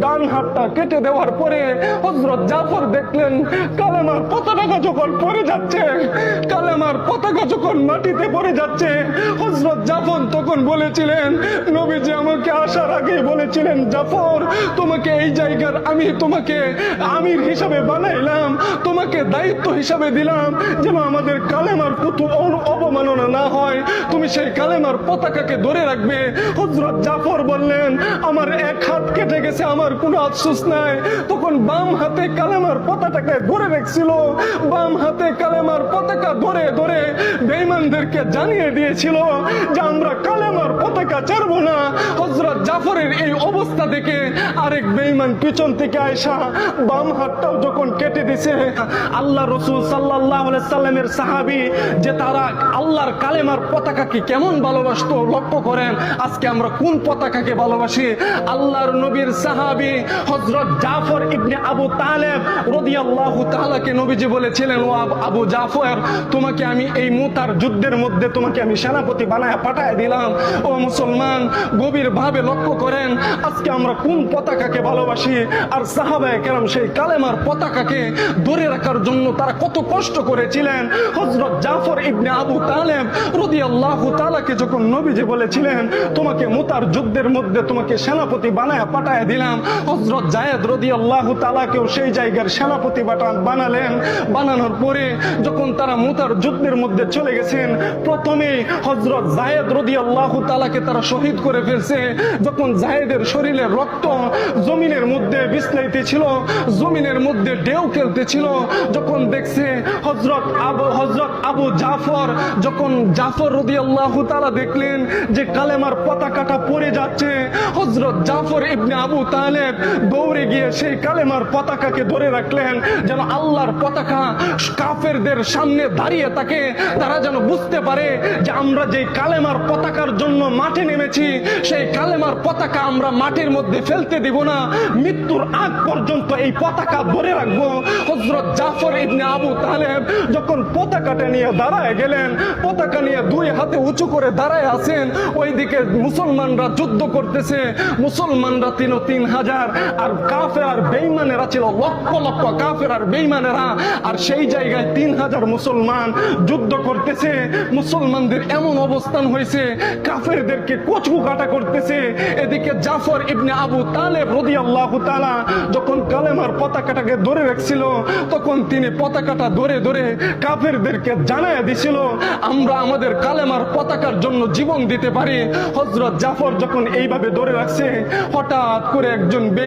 ডান হাতটা কেটে দেওয়ার পরে হযরত জাফর দেখলেন কালেমার পতাকা যখন পড়ে যাচ্ছে, কালেমার পতাকা যখন মাটিতে পড়ে যাচ্ছে, হযরত জাফর তখন বলেছিলেন, নবীজি আমাকে আসার আগে বলেছিলেন, জাফর তোমাকে এই জায়গার আমি তোমাকে আমির হিসাবে বানাইলাম, তোমাকে দায়িত্ব হিসাবে দিলাম যেন আমাদের কালেমার কত অবমাননা না হয়, তুমি সেই কালেমার পতাকাকে ধরে রাখবে। হযরত জাফর বললেন, আমার এক হাত কেটে গেছে, আমার কোনো আফসোস নাই। তখন বাম হাতে কালেমার পতাকাকে ধরে রেখেছিল, বাম হাতে কালেমার পতাকা ধরে ধরে বেঈমানদেরকে জানিয়ে দিয়েছিল যে আমরা কালেমার পতাকা ছাড়বো না। হযরত জাফরের এই অবস্থা দেখে আরেক বেঈমান পিছন থেকে আয়েশা বাম হাতটাও যখন কেটে দিছে, আল্লাহ রাসূল সাল্লাল্লাহু আলাইহি সাল্লামের সাহাবী যে তারা আল্লাহর কালেমার পতাকাকে কেমন ভালোবাসতো লক্ষ্য করেন। আজকে আমরা কোন পতাকাকে ভালোবাসি? আল্লাহর নবীর সাহাবী হযরত জাফর ইবনে আবু তালেব রাদিয়াল্লাহু তাআলাকে নবীজি বলেছিলেন, ও আবু জাফর তোমাকে আমি এই মুতার যুদ্ধের মধ্যে তোমাকে আমি সেনাপতি বানায় পাঠায় দিলাম। ও মুসলমান, গভীর ভাবে লক্ষ্য করেন আজকে আমরা কোন পতাকাকে ভালোবাসি। আর সাহাবায়ে কেরাম সেই কালেমার পতাকাকে ধরে রাখার জন্য তারা কত কষ্ট করেছিলেন। হযরত জাফর ইবনে আবু তালেব রাদিয়াল্লাহু তাআলাকে যখন নবীজি বলেছিলেন তোমাকে মুতার যুদ্ধের মধ্যে তোমাকে সেনাপতি বানায় পাঠায় দিলাম, হযরত যায়েদ রাদিয়াল্লাহু তাআলাকেও সেই জায়গার সেনাপতি বানালেন। বানানোর পরে যখন তারা মুতার যুদ্ধের মধ্যে চলে গেছেন, প্রথমে হযরত যায়েদ রাদিয়াল্লাহু তাআলাকে তারা শহীদ করে ফেলছে। যখন যায়েদের শরীরের রক্ত জমিনের মধ্যে বিছলাইতেছিল, জমিনের মধ্যে ঢেউ খেলতেছিল, যখন দেখছে হযরত আবু জাফর, যখন জাফর রাদিয়াল্লাহু তাআলা দেখলেন যে কালেমার পতাকাটা পড়ে যাচ্ছে, হযরত জাফর ইবনে আবু তালেব দৌড়ে গিয়ে সেই কালেমার পতাকাকে ধরে রাখলেন যেন আল্লাহর পতাকা কাফেরদের সামনে দাঁড়িয়ে থাকে, তারা যেন বুঝতে পারে যে আমরা যে কালেমার পতাকার জন্য মাঠে নেমেছি সেই কালেমার পতাকা আমরা মাটির মধ্যে ফেলতে দিব না, মৃত্যুর আগ পর্যন্ত এই পতাকা ধরে রাখবো। হযরত জাফর ইবনে আবু তালেব যখন পতাকাটা নিয়ে দাঁড়ায় গেলেন, পতাকা নিয়ে দুই হাতে উঁচু করে দাঁড়ায় আছেন, ওইদিকে মুসলমানরা যুদ্ধ করতেছে, মুসলমানরা ৩,০০০ আর কাফের আর বেঈমানেরা ছিল লক্ষ লক্ষ কাফের আর বেঈমানেরা, আর সেই জায়গায় ৩,০০০ মুসলমান যুদ্ধ করতেছে। মুসলমানদের এমন অবস্থান হয়েছে কাফেরদেরকে কচু কাটা করতেছে। এদিকে জাফর ইবনে আবু তালেব রাদিয়াল্লাহু তাআলা যখন কালেমার পতাকাটাকে ধরে রাখছিল, তখন তিনি পতাকাটা ধরে ধরে কাফেরদেরকে জানায় দিছিল আমরা আমাদের কালেমার পতাকার জন্য জীবন দিতে পারি। হযরত জাফর যখন এইভাবে ধরে রাখছে, হঠাৎ করে একজন